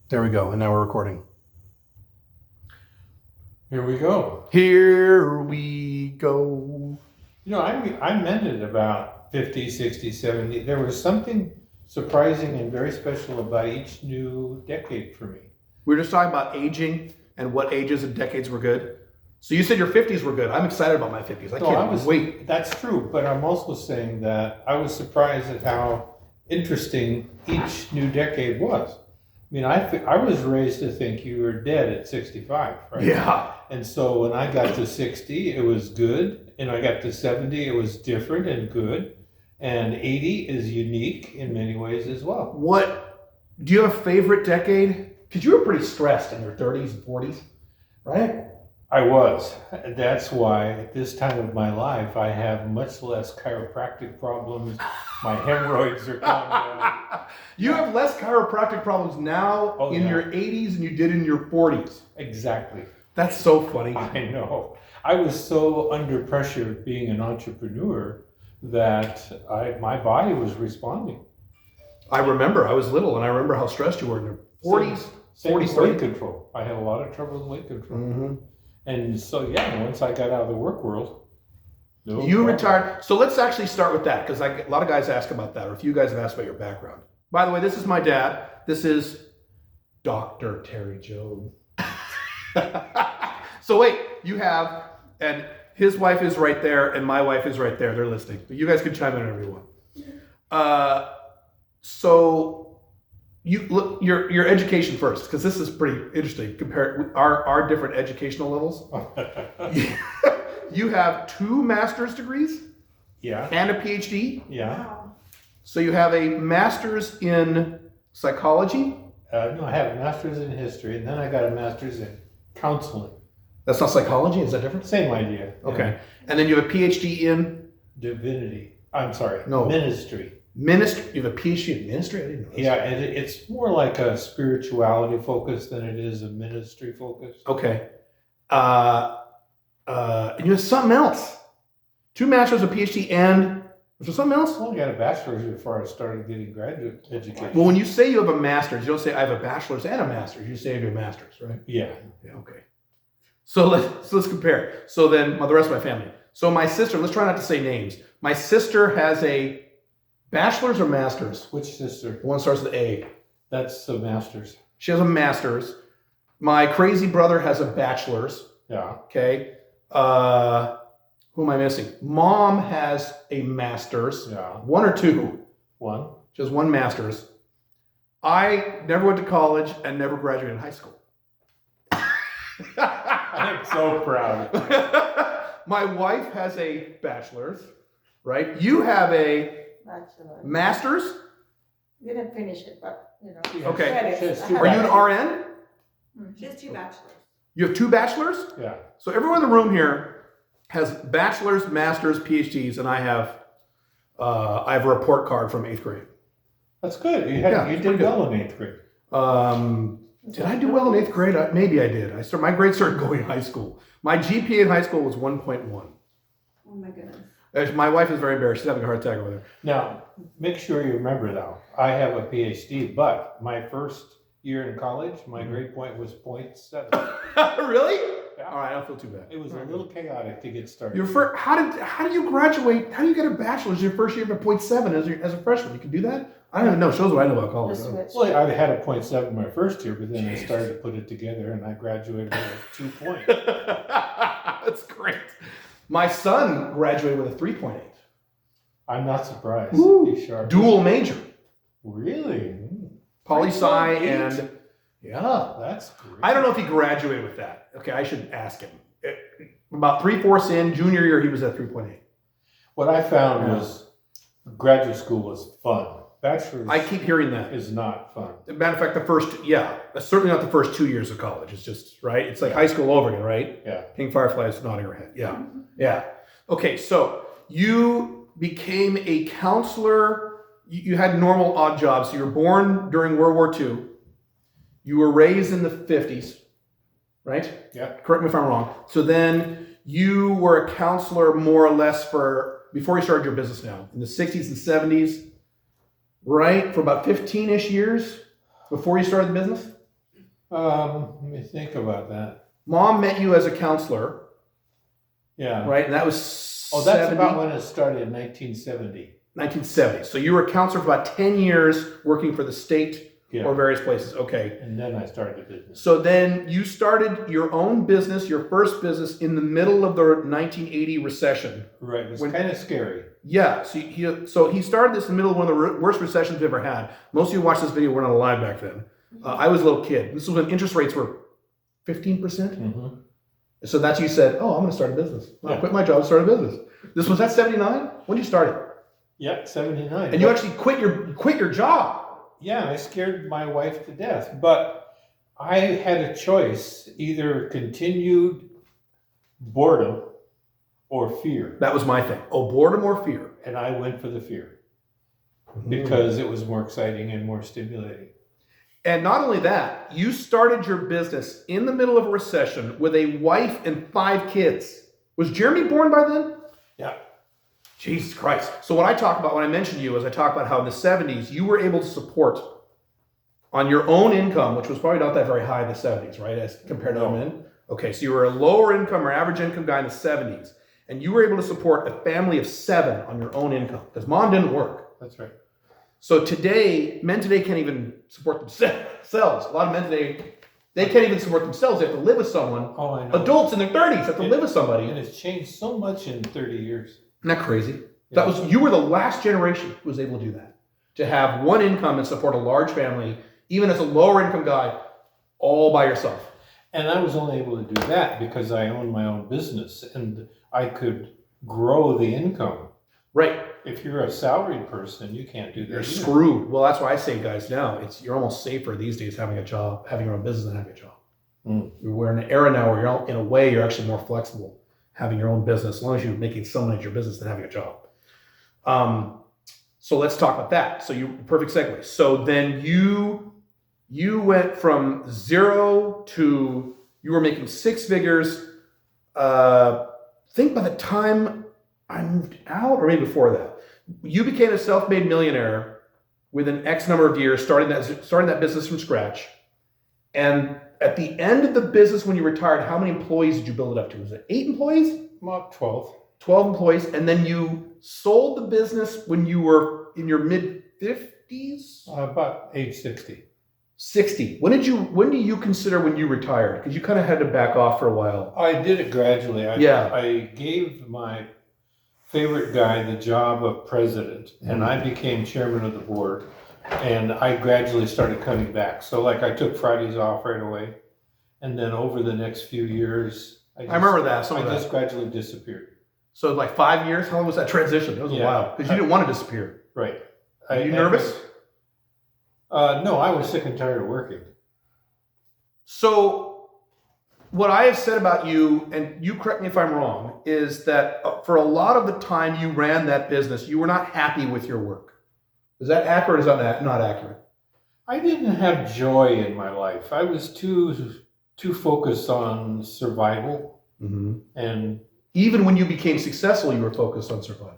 There we go. And now we're recording. Here we go. Here we go. You know, I meant it about 50, 60, 70. There was something surprising and very special about each new decade for me. We were just talking about aging and what ages and decades were good. So you said your 50s were good. I'm excited about my 50s. I can't wait. That's true, but I'm also saying that I was surprised at how interesting each new decade was. I mean, I was raised to think you were dead at 65, right? Yeah. And so when I got to 60, it was good. And I got to 70, it was different and good. And 80 is unique in many ways as well. Do you have a favorite decade? Because you were pretty stressed in your 30s and 40s, right? I was. That's why at this time of my life, I have much less chiropractic problems. My hemorrhoids are gone down. You have less chiropractic problems now in your 80s than you did in your 40s. Exactly. That's so funny. I know. I was so under pressure being an entrepreneur that my body was responding. I remember I was little and I remember how stressed you were in your 40s. Same 40s, with weight control. I had a lot of trouble with weight control. Mm-hmm. And so, once I got out of the work world, retired. So let's actually start with that, because a lot of guys ask about that, or if you guys have asked about your background. By the way, this is my dad. This is Dr. Terry Jones. So wait, and his wife is right there, and my wife is right there. They're listening. You guys can chime in whenever you want. So you look your education first, because this is pretty interesting. Compare our different educational levels. You have 2 master's degrees, and a PhD. Wow. So you have a master's in psychology. No, I have a master's in history, and then I got a master's in counseling. That's not psychology. Is that different? Same idea. Okay, and then you have a PhD in divinity. I'm sorry. No. Ministry. Ministry. You have a PhD in ministry. I didn't know this. Yeah, it's more like a spirituality focus than it is a ministry focus. Okay. And you have something else. 2 masters, a PhD, and was there something else? I only got a bachelor's before I started getting graduate education. Well, when you say you have a master's, you don't say I have a bachelor's and a master's. You say you have a master's, right? Yeah. Okay. So let's compare. So then the rest of my family. So my sister, let's try not to say names. My sister has a bachelor's or master's? Which sister? The one starts with A. That's a master's. She has a master's. My crazy brother has a bachelor's. Yeah. Okay. Who am I missing? Mom has a master's. Yeah. 1 or 2? 1. She has 1 master's. I never went to college and never graduated high school. I'm so proud. My wife has a bachelor's, right? You have a Bachelor. master's? Didn't finish it, but Okay. credits. She has 2 Are you an RN? She has 2 bachelors. You have 2 bachelors? Yeah. So everyone in the room here has bachelor's, master's, PhDs, and I have a report card from 8th grade. That's good. You it's did well in 8th grade. Did I do well in 8th grade? Maybe I did. My grades started going in high school. My GPA in high school was 1.1. Oh my goodness. My wife is very embarrassed. She's having a heart attack over there. Now, make sure you remember though, I have a PhD, but my first year in college, my grade point was 0.7. Really? Yeah. All right, I don't feel too bad. It was a little chaotic to get started. How do you graduate? How do you get a bachelor's your first year of a 0.7 as a freshman? You can do that? I don't even know. Shows what I know about college. Well, I had a 0.7 my first year, but then I started to put it together and I graduated with a 2 point. That's great. My son graduated with a 3.8. I'm not surprised. Woo. Sharp. Dual major. Really? Poli-sci and That's great. I don't know if he graduated with that. Okay, I should ask him. About 3/4 in, junior year, he was at 3.8. What I found was graduate school was fun. Bachelor's I keep hearing that. is not fun. Matter of fact, certainly not the first 2 years of college. It's just, right? It's like high school over again, right? Yeah. Pink fireflies nodding her head. Yeah. Yeah. Okay, so you became a counselor. You had normal odd jobs. So you were born during World War II. You were raised in the 50s, right? Yeah. Correct me if I'm wrong. So then you were a counselor more or less before you started your business now, in the 60s and 70s, right? For about 15-ish years before you started the business? Let me think about that. Mom met you as a counselor, Yeah. right? And that was Oh, that's 70, about when it started in 1970. 1970. So you were a counselor for about 10 years working for the state Yeah. or various places. Okay. And then I started a business. So then you started your own business, your first business, in the middle of the 1980 recession. Right. It was kind of scary. Yeah. So he started this in the middle of one of the worst recessions we've ever had. Most of you who watched this video weren't alive back then. I was a little kid. This was when interest rates were 15%. Mm-hmm. So that's you said, oh, I'm going to start a business. Well, Yeah. I quit my job and start a business. This was that 79? When did you start it? Yeah, 79. And you actually quit your job. Yeah, I scared my wife to death. But I had a choice, either continued boredom or fear. That was my thing. Oh, boredom or fear. And I went for the fear because it was more exciting and more stimulating. And not only that, you started your business in the middle of a recession with a wife and 5 kids. Was Jeremy born by then? Yeah. Jesus Christ. So when I mentioned you, as I talk about how in the 70s, you were able to support on your own income, which was probably not that very high in the 70s, right? As compared to men. Okay, so you were a lower income or average income guy in the 70s. And you were able to support a family of 7 on your own income because mom didn't work. That's right. So men today can't even support themselves. A lot of men today, they can't even support themselves. They have to live with someone. Oh, I know. Adults in their 30s have to live with somebody. And it's changed so much in 30 years. Isn't that crazy? Yeah. You were the last generation who was able to do that. To have one income and support a large family, even as a lower income guy, all by yourself. And I was only able to do that because I owned my own business and I could grow the income. Right. If you're a salaried person, you can't do that. You're either. screwed. Well, that's why I say, guys, now you're almost safer these days having a job, having your own business than having a job. We're in an era now where in a way, you're actually more flexible having your own business, as long as you're making some money at your business than having a job. So let's talk about that. So perfect segue. So then you went from 0 to, you were making 6 figures. I think by the time I moved out, or maybe before that, you became a self-made millionaire within X number of years, starting that business from scratch. And at the end of the business, when you retired, how many employees did you build it up to? Was it 8 employees? About 12. 12 employees. And then you sold the business when you were in your mid-50s? About age 60. 60. When do you consider when you retired? Because you kind of had to back off for a while. I did it gradually. I gave my favorite guy the job of president, and I became chairman of the board, and I gradually started cutting back. So like I took Fridays off right away, and then over the next few years, I remember that. Just gradually disappeared. So like 5 years? How long was that transition? It was a while. Because you didn't want to disappear. Right. Are you nervous? No, I was sick and tired of working. So what I have said about you, and you correct me if I'm wrong, is that for a lot of the time you ran that business, you were not happy with your work. Is that accurate or is that not accurate? I didn't have joy in my life. I was too focused on survival. Mm-hmm. And even when you became successful, you were focused on survival.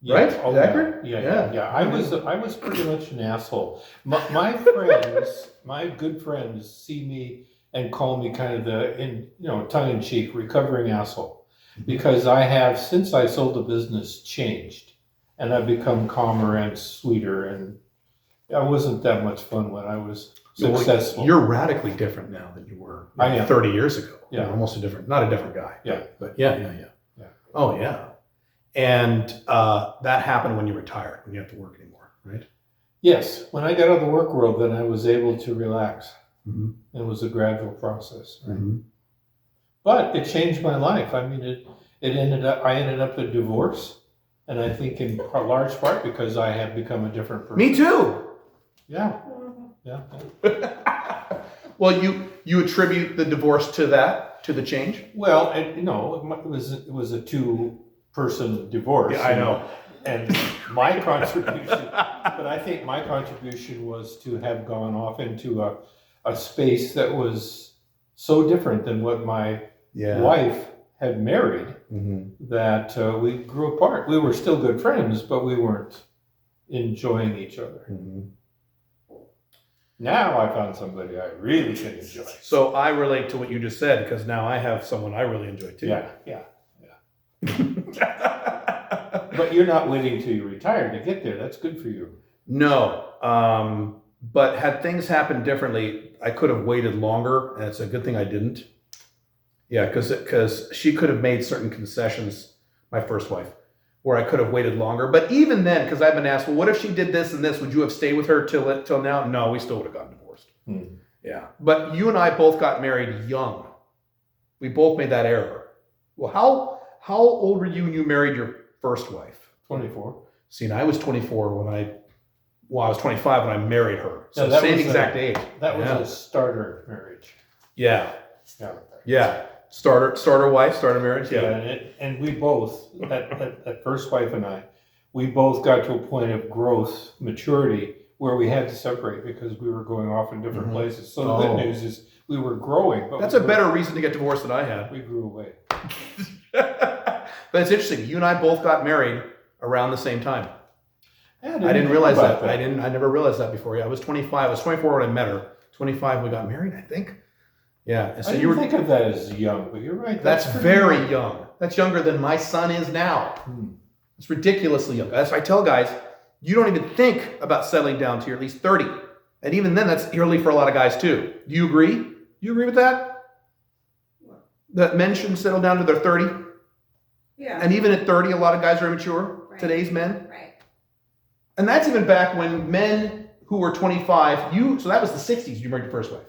Right? Oh, is that accurate? Yeah. I was pretty much an asshole. My friends, my good friends, see me and call me kind of tongue in cheek, recovering asshole, because I have, since I sold the business, changed, and I've become calmer and sweeter, and I wasn't that much fun when I was successful. You're radically different now than you were 30 years ago. Yeah, you're almost not a different guy. Yeah, but yeah. Oh yeah. And that happened when you retired, when you didn't have to work anymore, right? Yes. When I got out of the work world, then I was able to relax. Mm-hmm. It was a gradual process. Right? Mm-hmm. But it changed my life. I mean, I ended up a divorce, and I think in large part because I have become a different person. Me too. Yeah. Well, you attribute the divorce to the change? Well, it was a 2-person divorce. Yeah, I know. And my contribution, but I think my contribution was to have gone off into a space that was so different than what my wife had married, that we grew apart. We were still good friends, but we weren't enjoying each other. Now I found somebody I really can enjoy. So I relate to what you just said because now I have someone I really enjoy too. Yeah. But you're not waiting till you retire to get there. That's good for you. No. But had things happened differently, I could have waited longer, and it's a good thing I didn't. Yeah, because she could have made certain concessions, my first wife, where I could have waited longer. But even then, because I've been asked, well, what if she did this and this? Would you have stayed with her till now? No, we still would have gotten divorced. Yeah. But you and I both got married young. We both made that error. Well, how old were you when you married your first wife? 24. See, and I was 24 I was 25 when I married her. So No, same exact age. That was a starter marriage. Yeah. Yeah. Yeah. Starter wife, starter marriage. Yeah. And we both, that first wife and I, we both got to a point of growth, maturity, where we had to separate because we were going off in different places. So the good news is we were growing. But that's a better reason to get divorced than I had. We grew away. But it's interesting. You and I both got married around the same time. Yeah, I didn't realize that. I never realized that before. Yeah, I was 25. I was 24 when I met her. 25 we got married, I think. Yeah. And so I didn't think of that as young, but you're right. That's very young. That's younger than my son is now. It's ridiculously young. That's why I tell guys, you don't even think about settling down to you're at least 30. And even then, that's early for a lot of guys too. Do you agree? Do you agree with that? That men shouldn't settle down to their 30? Yeah. And even at 30, a lot of guys are immature. Right. Today's men. Right. And that's even back when men who were 25, so that was the 60s, you married your first wife.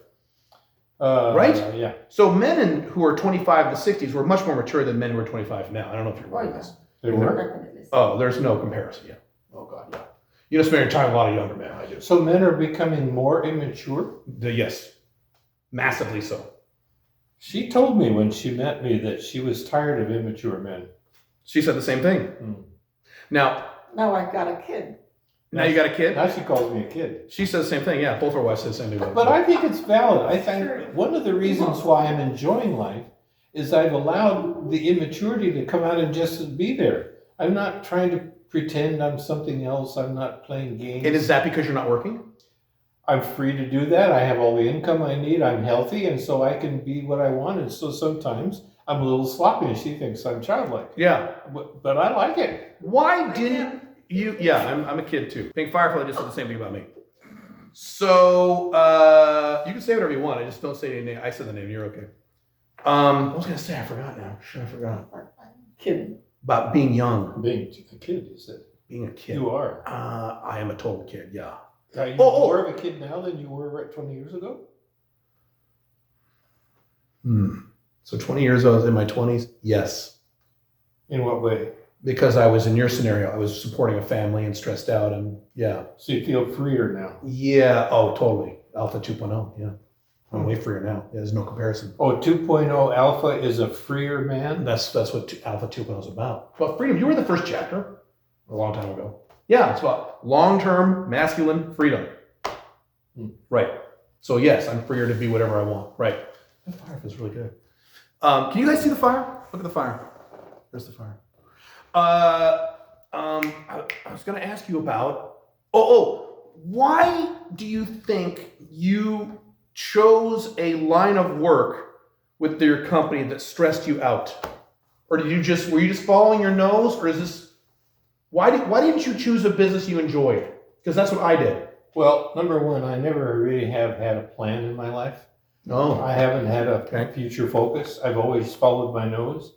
Right? Yeah. So men who are 25 in the 60s were much more mature than men who are 25 now. I don't know if you're aware of this. They were? Definitely. Oh, there's no comparison. Yeah. Oh, God, yeah. You just spend your time with a lot of younger men. I do. So men are becoming more immature? Yes. Massively so. She told me when she met me that she was tired of immature men. She said the same thing. Now I got a kid. Now you got a kid? Now she calls me a kid. She says the same thing. Yeah, both our wives say the same thing. But I think it's valid. I think one of the reasons why I'm enjoying life is I've allowed the immaturity to come out and just be there. I'm not trying to pretend I'm something else. I'm not playing games. And is that because you're not working? I'm free to do that. I have all the income I need. I'm healthy, and so I can be what I want. And so sometimes I'm a little sloppy, and she thinks I'm childlike. Yeah. But I like it. Why didn't you? Yeah, I'm a kid too. Being Firefly just said the same thing about me. So you can say whatever you want. I just don't say any name. I said the name. You're okay. I was gonna say I forgot now. Shit, I forgot. Kid. About being young. Being a kid, you said. Being a kid. You are. I am a total kid. Yeah. Are you more of a kid now than you were 20 years ago? So 20 years ago, I was in my 20s. Yes. In what way? Because I was in your scenario. I was supporting a family and stressed out, and yeah. So you feel freer now? Yeah. Oh, totally. Alpha 2.0. Yeah. I'm way freer now. Yeah, there's no comparison. Oh, 2.0 Alpha is a freer man? That's what Alpha 2.0 is about. Well, freedom. You were the first chapter a long time ago. Yeah, it's about long-term masculine freedom. Right. So yes, I'm freer to be whatever I want. Right. That fire feels really good. Can you guys see the fire? Look at the fire. There's the fire. I was going to ask you about. Why do you think you chose a line of work with your company that stressed you out, or were you just following your nose, or is this? Why didn't you choose a business you enjoyed? Because that's what I did. Well, number one, I never really have had a plan in my life. No. I haven't had a future focus. I've always followed my nose.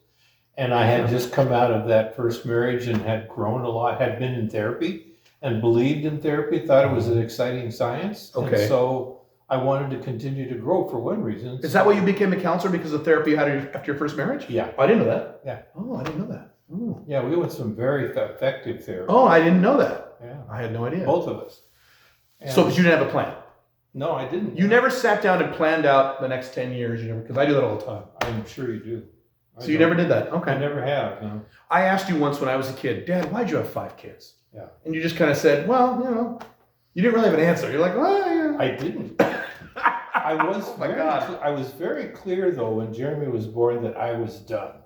And I had just come out of that first marriage and had grown a lot, had been in therapy and believed in therapy, thought it was an exciting science. Okay. And so I wanted to continue to grow for one reason. Is that why you became a counselor, because of therapy you had after your first marriage? Yeah. I didn't know that. Yeah. Oh, I didn't know that. Oh. Yeah, we went some very effective therapy. Oh, I didn't know that. Yeah. I had no idea. Both of us. So, but you didn't have a plan. No, I didn't. You never sat down and planned out the next 10 years. You never, because I do that all the time. I'm sure you do. So you never did that? Okay. I never have, no. I asked you once when I was a kid, Dad, why'd you have 5 kids? Yeah. And you just kind of said, well, you didn't really have an answer. You're like, well, yeah. I didn't. I was very clear though when Jeremy was born that I was done.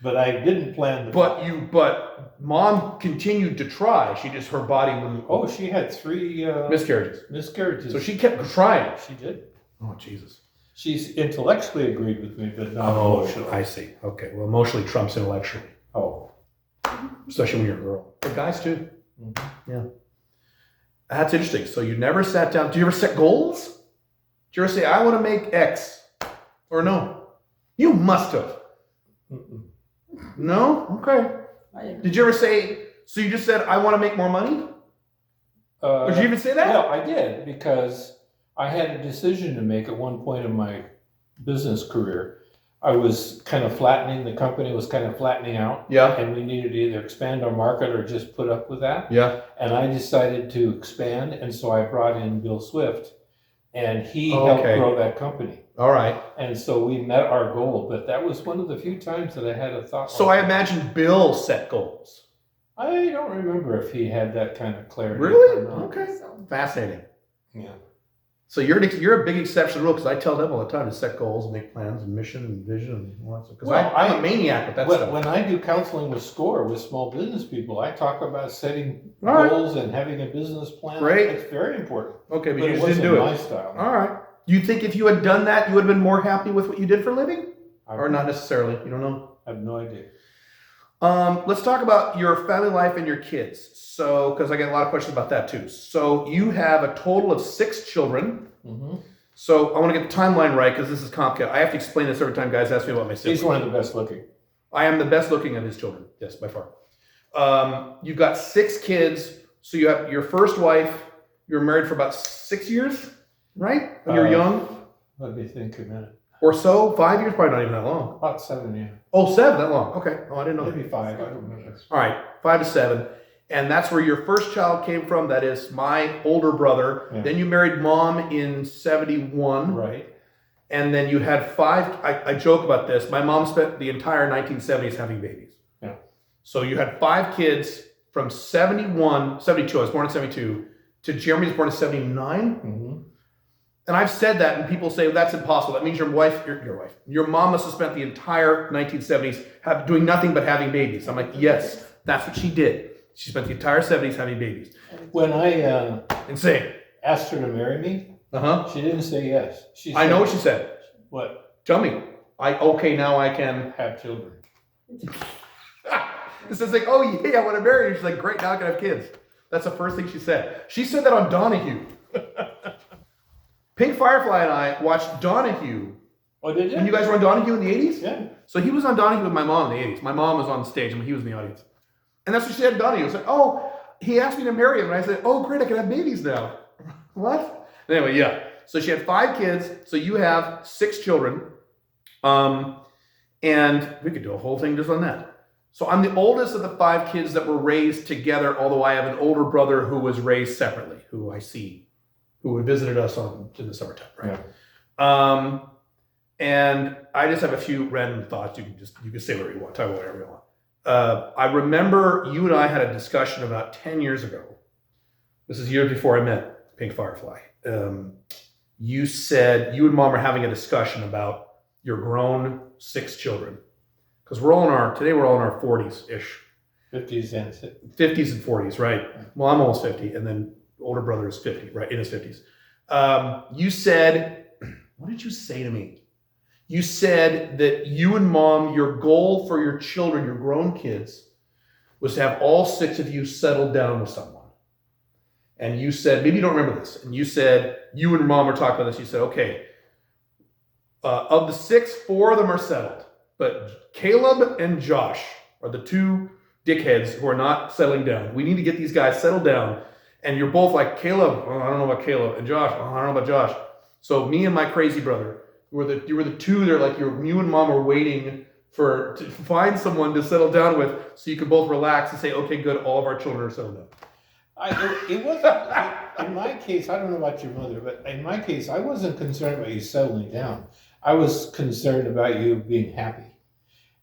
But I didn't plan the. But mom continued to try. She just, her body wouldn't. Oh, she had 3 miscarriages. So So she kept trying. she did. Oh, Jesus. She's intellectually agreed with me, but not Oh, emotionally. I see. Okay. Well, emotionally trumps intellectually, Oh. especially when you're a girl. But guys too. Mm-hmm. Yeah. That's interesting. So you never sat down. Do you ever set goals? Did you ever say, I want to make X? Or no? You must have. Mm-mm. No? Okay. I didn't- Did you ever say, so you just said, I want to make more money? Or did you even say that? No, I did, because I had a decision to make at one point in my business career. I was kind of flattening, the company was kind of flattening out, Yeah. and we needed to either expand our market or just put up with that. Yeah. And I decided to expand, and so I brought in Bill Swift, and he helped Okay. grow that company. All right. And so we met our goal, but that was one of the few times that I had a thought. So like I that. imagine Bill set goals. I don't remember if he had that kind of clarity. Really? or not. Okay. So, Fascinating. Yeah. So you're a big exception to the rule, because I tell them all the time to set goals and make plans and mission and vision and all that stuff. Because Well, I'm a maniac with that stuff. When I do counseling with SCORE, with small business people, I talk about setting All right. goals and having a business plan. Great. It's very important. Okay, but But you it just wasn't didn't do my it. style. All right. You think if you had done that, you would have been more happy with what you did for a living? I Or not necessarily? You don't know? I have no idea. Let's talk about your family life and your kids. So, because I get a lot of questions about that too. So you have a total of 6 children. Mm-hmm. So I want to get the timeline right, because this is complicated. I have to explain this every time guys ask me about my siblings. He's one of the best looking. I am the best looking of his children. Yes, by far. You've got 6 kids. So you have your first wife. You were married for about 6 years, right? When you were young, Let me think a minute. or so. 5 years, probably not even that long. About 7, yeah. Oh, 7, that long. Okay. Oh, I didn't know that. Maybe 5, I don't remember. All right, 5 to 7. And that's where your first child came from. That is my older brother. Yeah. Then you married mom in 71. Right. And then you had 5. I joke about this. My mom spent the entire 1970s having babies. Yeah. So you had 5 kids from 71, 72. I was born in 72. To Jeremy was born in 79. Mm-hmm. And I've said that, and people say, well, that's impossible. That means your wife, your mom must have spent the entire 1970s doing nothing but having babies. I'm like, yes, that's what she did. She spent the entire 70s having babies. When I Insane. asked her to marry me, Uh-huh. she didn't say yes. She I said, know what she said. What? Tell me. Now I can. Have children. It's just like, oh, yeah, I want to marry you. She's like, great, now I can have kids. That's the first thing she said. She said that on Donahue. Pink Firefly and I watched Donahue. Oh, did you? When you guys were on Donahue in the 80s? Yeah. So he was on Donahue with my mom in the 80s. My mom was on stage and he was in the audience. And that's what she said in Donahue. She said, oh, he asked me to marry him. And I said, oh, great, I can have babies now. What? Anyway, yeah. So she had 5 kids. So you have 6 children. And we could do a whole thing just on that. So I'm the oldest of the 5 kids that were raised together, although I have an older brother who was raised separately, who I see, who visited us in the summertime, right? Yeah. And I just have a few random thoughts. You can say whatever you want, talk about whatever you want. I remember you and I had a discussion about 10 years ago. This is years before I met Pink Firefly. You said you and mom were having a discussion about your grown 6 children. Because today we're all in our 40s-ish. 50s and 50s and 40s, right? Well, I'm almost 50, and then older brother is 50, right? In his 50s. You said, what did you say to me? You said that you and mom, your goal for your children, your grown kids, was to have all 6 of you settle down with someone. And you said, maybe you don't remember this, and you said, you and mom were talking about this, you said, okay, of the 6, 4 of them are settled. But Caleb and Josh are the 2 dickheads who are not settling down. We need to get these guys settled down. And you're both like, Caleb, oh, I don't know about Caleb. And Josh, oh, I don't know about Josh. So me and my crazy brother, you were the 2 that like you and mom were waiting to find someone to settle down with so you could both relax and say, okay, good, all of our children are settled down. It wasn't, in my case, I don't know about your mother, but in my case, I wasn't concerned about you settling down. I was concerned about you being happy.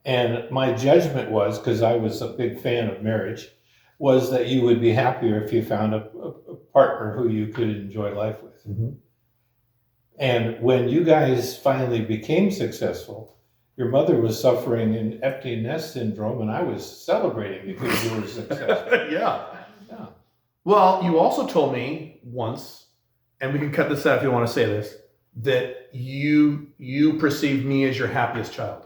And my judgment was, because I was a big fan of marriage, was that you would be happier if you found a partner who you could enjoy life with. Mm-hmm. And when you guys finally became successful, your mother was suffering in empty nest syndrome, and I was celebrating because you were successful. Yeah. Yeah. Well, you also told me once, and we can cut this out if you want to say this, that you perceived me as your happiest child.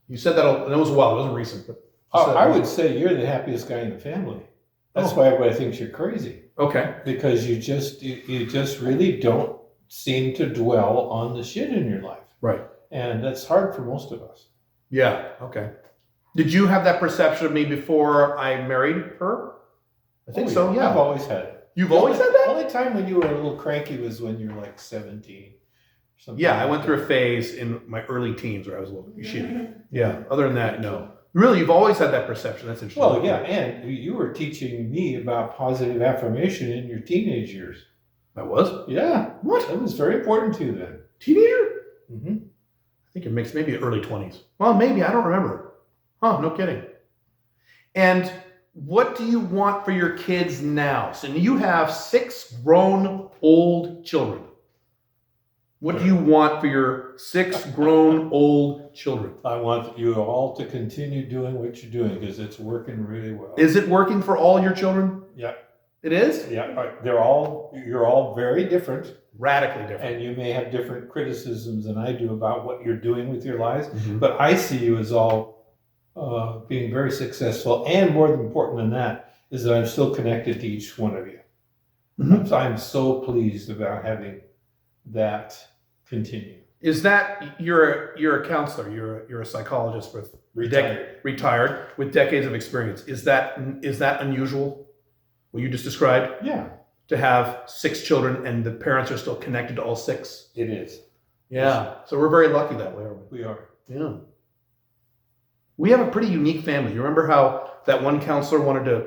You said that, and it was a while, it wasn't recent, but you said I that. would say you're the happiest guy in the family. That's Oh. why everybody thinks you're crazy, Okay. because you just really don't seem to dwell on the shit in your life, Right. and that's hard for most of us. Yeah. Okay. Did you have that perception of me before I married her? I think so. Yeah. I've always had it. You've always had that? The only time when you were a little cranky was when you were like 17. Something Yeah, I like went that. through a phase in my early teens where I was a little shitty. Yeah. Other than that, no. Really, you've always had that perception. That's interesting. Well, yeah, and you were teaching me about positive affirmation in your teenage years. I was? Yeah. What? That was very important to you then. Teenager? Mm-hmm. I think it makes maybe early 20s. Well, maybe. I don't remember. Huh, no kidding. And what do you want for your kids now? So you have 6 grown old children. What do you want for your 6 grown old children? I want you all to continue doing what you're doing because it's working really well. Is it working for all your children? Yeah. It is? Yeah, you're all very different, Radically different. and you may have different criticisms than I do about what you're doing with your lives, Mhm. but I see you as all being very successful, and more important than that is that I'm still connected to each one of you. Mhm. So I'm so pleased about having that continue. Is that you're a counselor? You're a psychologist with retired with decades of experience. Is that unusual? What you just described, Yeah, to have 6 children and the parents are still connected to all 6. it is. Yeah. So we're very lucky that way, aren't we? We are. Yeah. We have a pretty unique family. You remember how that one counselor wanted to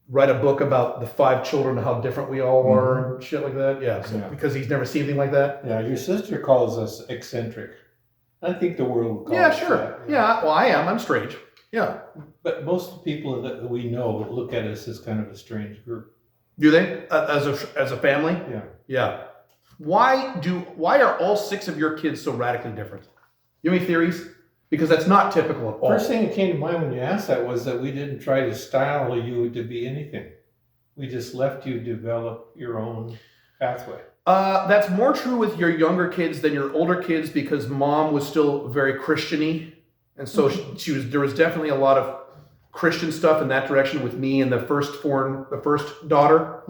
write a book about the 5 children and how different we all are and shit like that? Yeah. So Yeah. because he's never seen anything like that. Yeah, your sister calls us eccentric. I think the world will call Yeah, us sure. that. Yeah. Well, I am. I'm strange. Yeah. But most of the people that we know look at us as kind of a strange group. Do they as a family? Yeah. Yeah. Why are all 6 of your kids so radically different? You have any theories? Because that's not typical at all. First thing that came to mind when you asked that was that we didn't try to style you to be anything. We just left you develop your own pathway. That's more true with your younger kids than your older kids because mom was still very Christian-y. And so there was definitely a lot of Christian stuff in that direction with me and the first daughter.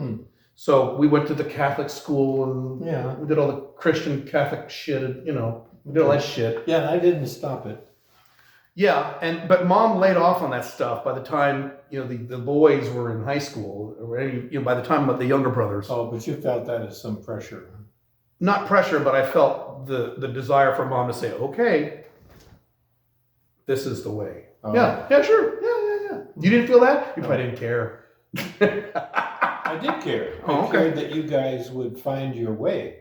So we went to the Catholic school and Yeah. we did all the Christian Catholic shit, and, we did all that shit. Yeah, and I didn't stop it. Yeah, but mom laid off on that stuff by the time the boys were in high school, or by the time the younger brothers. Oh, but you felt that as some pressure. Not pressure, but I felt the desire for mom to say, "Okay, this is the way." Oh. Yeah, sure, yeah. You didn't feel that? You probably didn't care. I did care. Oh, I okay. cared that you guys would find your way.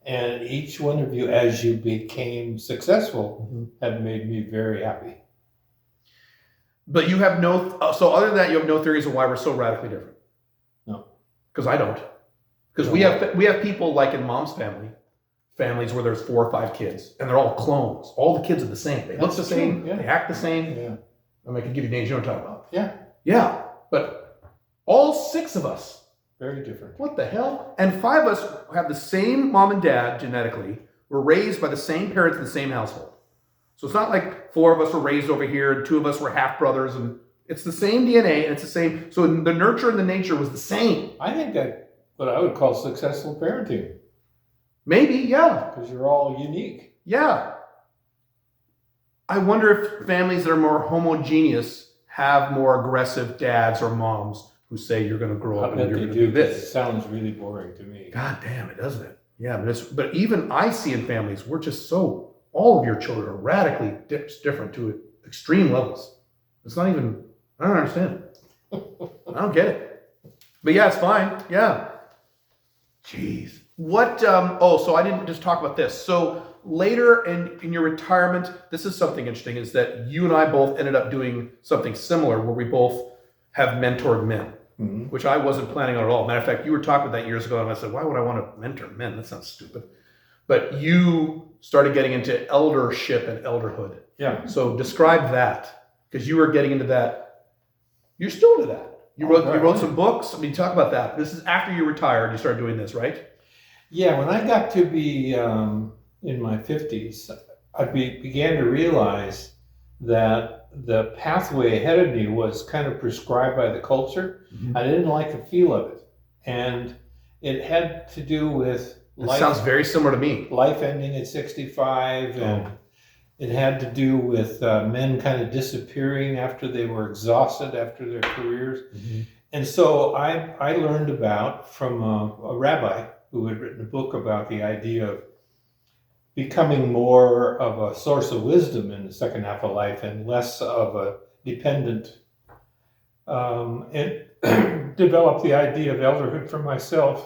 And each one of you, as you became successful, have made me very happy. But you have so other than that, you have no theories of why we're so radically different. No. Because I don't. Because we have people like in mom's families where there's 4 or 5 kids, and they're all clones. All the kids are the same. They look That's the same. true, yeah. They act the same. Yeah. I mean, I can give you names you know what I'm talking about. Yeah. Yeah, but all 6 of us. Very different. What the hell? And 5 of us have the same mom and dad genetically. We're raised by the same parents in the same household. So it's not like 4 of us were raised over here and 2 of us were half brothers, and it's the same DNA and it's the same. So the nurture and the nature was the same. I think that what I would call successful parenting, Maybe, yeah. because you're all unique. Yeah. I wonder if families that are more homogeneous have more aggressive dads or moms who say you're going to grow I up and bet you're they going to do. do 'Cause it this. sounds really boring to me. God damn it, doesn't it? Yeah, but even I see in families, we're just all of your children are radically different to extreme levels. It's not even, I don't understand it. I don't get it. But yeah, it's fine. Yeah. Jeez. So I didn't just talk about this. So later in your retirement, this is something interesting, is that you and I both ended up doing something similar where we both have mentored men. Which I wasn't planning on at all. Matter of fact, you were talking about that years ago, and I said, why would I want to mentor men? That sounds stupid. but you started getting into eldership and elderhood. Yeah. So describe that, because you were getting into that. You're still into that. You wrote some books. I mean, talk about that. This is after you retired. You started doing this, right? Yeah. When I got to be in my 50s, I began to realize that the pathway ahead of me was kind of prescribed by the culture. Mm-hmm. I didn't like the feel of it. And it had to do with It sounds very similar to me. Life ending at 65, and it had to do with men kind of disappearing after they were exhausted after their careers. Mm-hmm. And so I learned from a rabbi who had written a book about the idea of becoming more of a source of wisdom in the second half of life and less of a dependent, and developed the idea of elderhood for myself.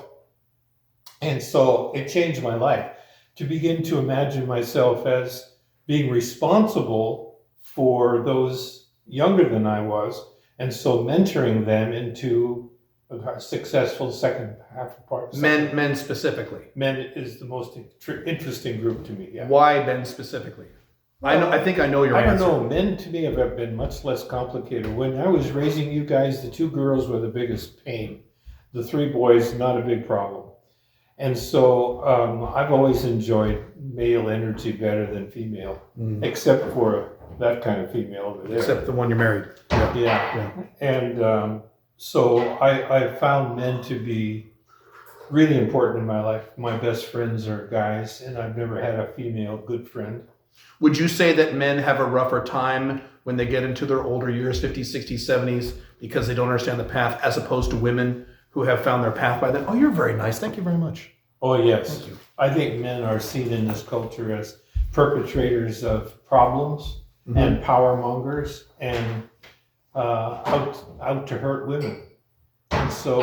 And so it changed my life to begin to imagine myself as being responsible for those younger than I was, and so mentoring them into a successful second half part. Men specifically. Men is the most interesting group to me. Yeah. Why men specifically? Well, I think I know your answer. I don't know. Men to me have been much less complicated. When I was raising you guys, the 2 girls were the biggest pain. The 3 boys, not a big problem. And so I've always enjoyed male energy better than female, except for that kind of female over there. Except the one you're married. Yeah. And so I found men to be really important in my life. My best friends are guys, and I've never had a female good friend. Would you say that men have a rougher time when they get into their older years, 50s, 60s, 70s, because they don't understand the path, as opposed to women who have found their path by then? Oh, you're very nice. Thank you very much. Oh, yes. Thank you. I think men are seen in this culture as perpetrators of problems and power mongers and out to hurt women. And so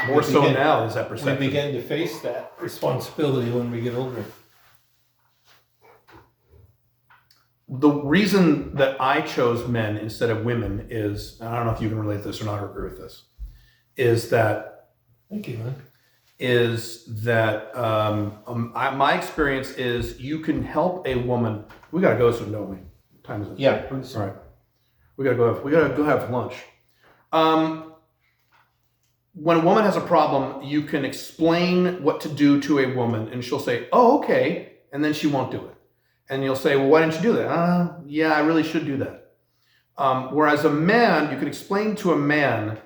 More so now is that perception. we begin to face that responsibility when we get older. The reason that I chose men instead of women is, and I don't know if you can relate to this or not or agree with this, is that Thank you, man. My experience is you can help a woman. We gotta go soon, don't we? What time is it? Yeah, please. All right. We gotta go have lunch. When a woman has a problem, you can explain what to do to a woman, and she'll say, "Oh, okay," and then she won't do it. And you'll say, "Well, why didn't you do that?" Yeah, I really should do that. Whereas a man, you can explain to a man,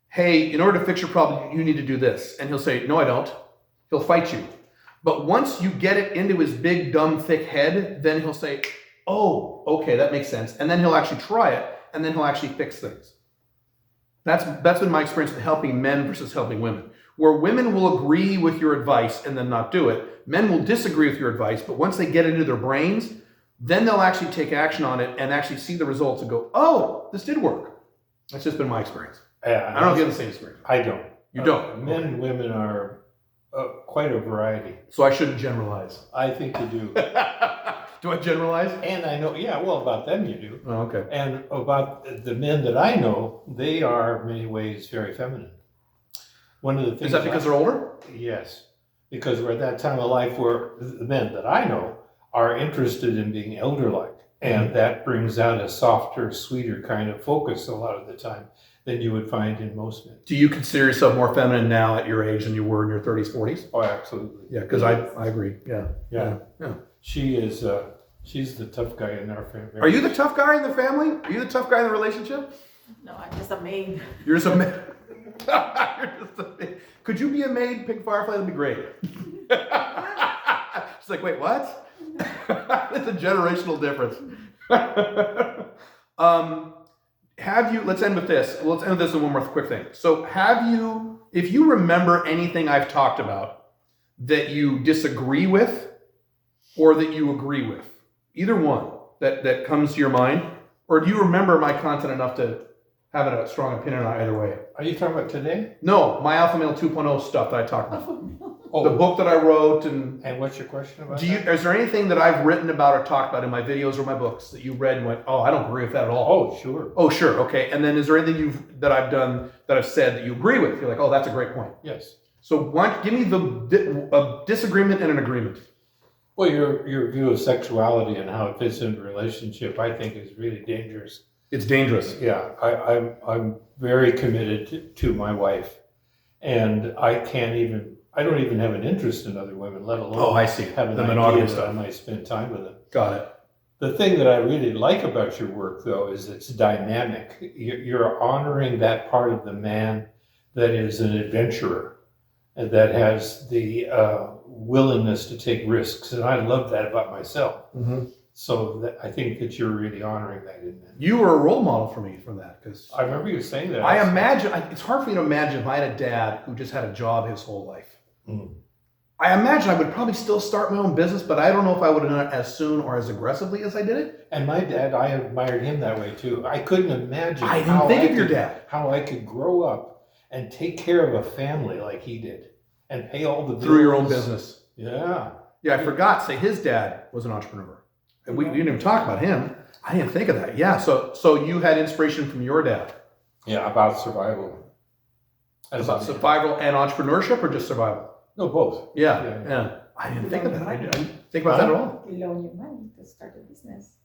"Hey, in order to fix your problem, you need to do this," and he'll say, "No, I don't." He'll fight you. But once you get it into his big, dumb, thick head, then he'll say, "Oh, okay, that makes sense," and then he'll actually try it, and then he'll actually fix things. That's been my experience with helping men versus helping women. Where women will agree with your advice and then not do it, men will disagree with your advice, but once they get it into their brains, then they'll actually take action on it and actually see the results and go, "Oh, this did work." That's just been my experience. Yeah, I don't know if you have the same experience. I don't. You don't? Men and women are quite a variety. So I shouldn't generalize. I think you do. Do I generalize? And I know, yeah, well, about them you do. Oh, okay. And about the men that I know, they are in many ways very feminine. One of the things. Is that because they're older? Yes. Because we're at that time of life where the men that I know are interested in being elder-like. And that brings out a softer, sweeter kind of focus a lot of the time than you would find in most men. Do you consider yourself more feminine now at your age than you were in your 30s, 40s? Oh, absolutely. Yeah, because I agree. Yeah. Yeah. She is, she's the tough guy in our family. Are you the tough guy in the family? Are you the tough guy in the relationship? No, I'm just a maid. You're just a maid. You're just a maid. Could you be a maid, Pink Firefly? That'd be great. She's like, wait, what? It's a generational difference. Let's end with this. Let's end with this in one more quick thing. So if you remember anything I've talked about that you disagree with or that you agree with, either one that comes to your mind, or do you remember my content enough to have a strong opinion on either way? Are you talking about today? No, my Alpha Male 2.0 stuff that I talked about. Oh, The book that I wrote and what's your question about? is there anything that I've written about or talked about in my videos or my books that you read and went, "Oh, I don't agree with that at all"? Oh, sure. Oh, sure. Okay. And then is there anything that I've done that I've said that you agree with? You're like, "Oh, that's a great point." Yes. So give me a disagreement and an agreement. Well, your view of sexuality and how it fits into a relationship, I think, is really dangerous. It's dangerous. Yeah, I'm very committed to my wife, and I don't even have an interest in other women, let alone Oh, I see. have an The idea monogamy that I stuff. might spend time with them. Got it. The thing that I really like about your work, though, is it's dynamic. You're honoring that part of the man that is an adventurer and that has the willingness to take risks. And I love that about myself. Mm-hmm. So I think that you're really honoring that in that. You were a role model for me for that, because I remember you saying that. I imagine, it's hard for me to imagine if I had a dad who just had a job his whole life. Mm. I imagine I would probably still start my own business, but I don't know if I would have done it as soon or as aggressively as I did it. And my dad, I admired him that way too. I couldn't imagine I didn't think of your dad. how I could grow up and take care of a family like he did and pay all the bills. Through your own business. Yeah. Yeah, I forgot. Say his dad was an entrepreneur. And we didn't even talk about him. I didn't think of that. Yeah, so you had inspiration from your dad. Yeah, about survival. About survival and entrepreneurship, or just survival? No, both. Yeah. I didn't think of that. I didn't think about that at all. You loan your money to start a business.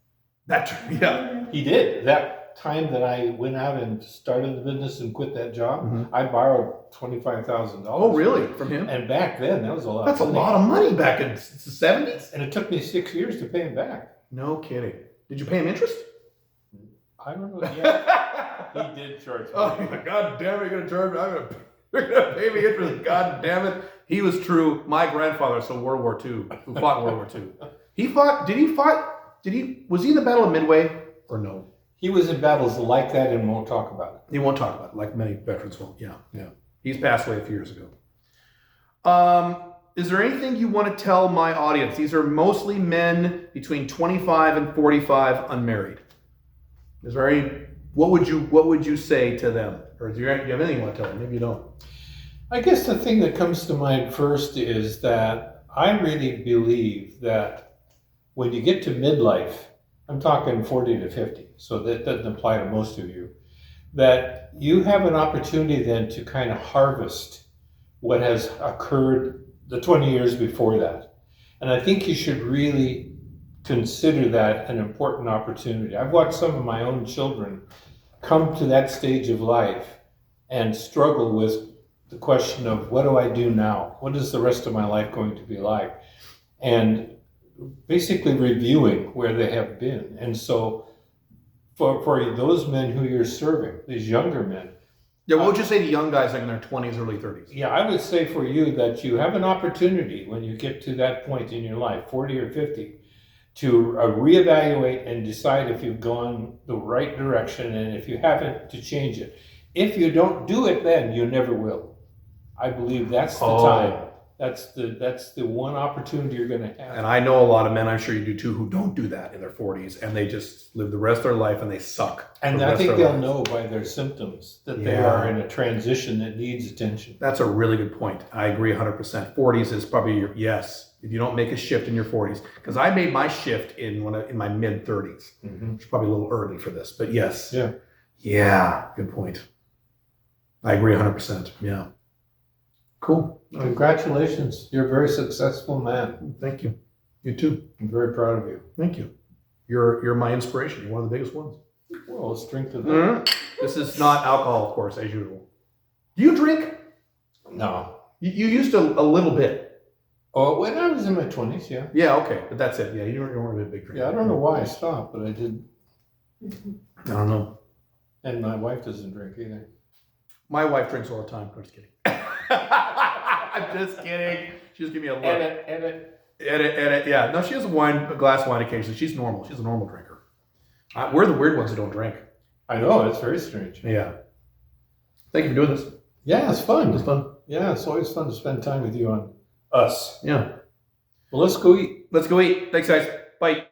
Yeah. He did. That time that I went out and started the business and quit that job, Mhm. I borrowed $25,000. Oh, really? From him? And back then, that was a lot. That's a of money. lot of money back in the 70s? And it took me 6 years to pay him back. No kidding. Did you pay him interest? I don't know. Yeah, he did charge me. Oh, God damn it, you're going to charge me. You're going to pay me interest. God damn it. He was true. My grandfather, so World War II, who fought in World War II. Was he in the Battle of Midway or no? He was in battles like that and won't talk about it. He won't talk about it, like many veterans won't. Yeah. He's passed away a few years ago. Is there anything you want to tell my audience? These are mostly men between 25 and 45, unmarried. Is there any? What would you say to them? Or do you have anything you want to tell them? Maybe you don't. I guess the thing that comes to mind first is that I really believe that when you get to midlife, I'm talking 40 to 50, so that doesn't apply to most of you, that you have an opportunity then to kind of harvest what has occurred the 20 years before that. And I think you should really consider that an important opportunity. I've watched some of my own children come to that stage of life and struggle with the question of, what do I do now? What is the rest of my life going to be like? And basically reviewing where they have been. And so for those men who you're serving, these younger men. Yeah, what would you say to young guys like in their 20s, early 30s? Yeah, I would say for you that you have an opportunity when you get to that point in your life, 40 or 50, to reevaluate and decide if you've gone the right direction, and if you haven't, to change it. If you don't do it then, you never will. I believe that's the time. That's the one opportunity you're going to have. And I know a lot of men, I'm sure you do too, who don't do that in their 40s, and they just live the rest of their life and they suck. And I think they'll know by their symptoms that they are in a transition that needs attention. That's a really good point. I agree 100%. 40s is probably your, yes, if you don't make a shift in your 40s. Because I made my shift in my mid 30s. Mm-hmm. It's probably a little early for this, but yes. Yeah. Yeah, good point. I agree 100%. Yeah. Cool. Congratulations. You're a very successful man. Thank you. You too. I'm very proud of you. Thank you. You're my inspiration. You're one of the biggest ones. Well, let's drink to that. Mm-hmm. This is not alcohol, of course, as usual. Do you drink? No. You used to a little bit. Oh, when I was in my 20s, yeah. Yeah, okay. But that's it. Yeah, you weren't a big drinker. Yeah, I don't know why I stopped, but I did. I don't know. And my wife doesn't drink either. My wife drinks all the time. I'm just kidding. I'm just kidding. She just give me a look. Edit. Yeah. No, she has a glass of wine occasionally. She's normal. She's a normal drinker. We're the weird ones who don't drink. I know, it's very strange. Yeah. Thank you for doing this. Yeah, it's fun. It's fun. Yeah, it's always fun to spend time with you on us. Yeah. Well, let's go eat. Let's go eat. Thanks, guys. Bye.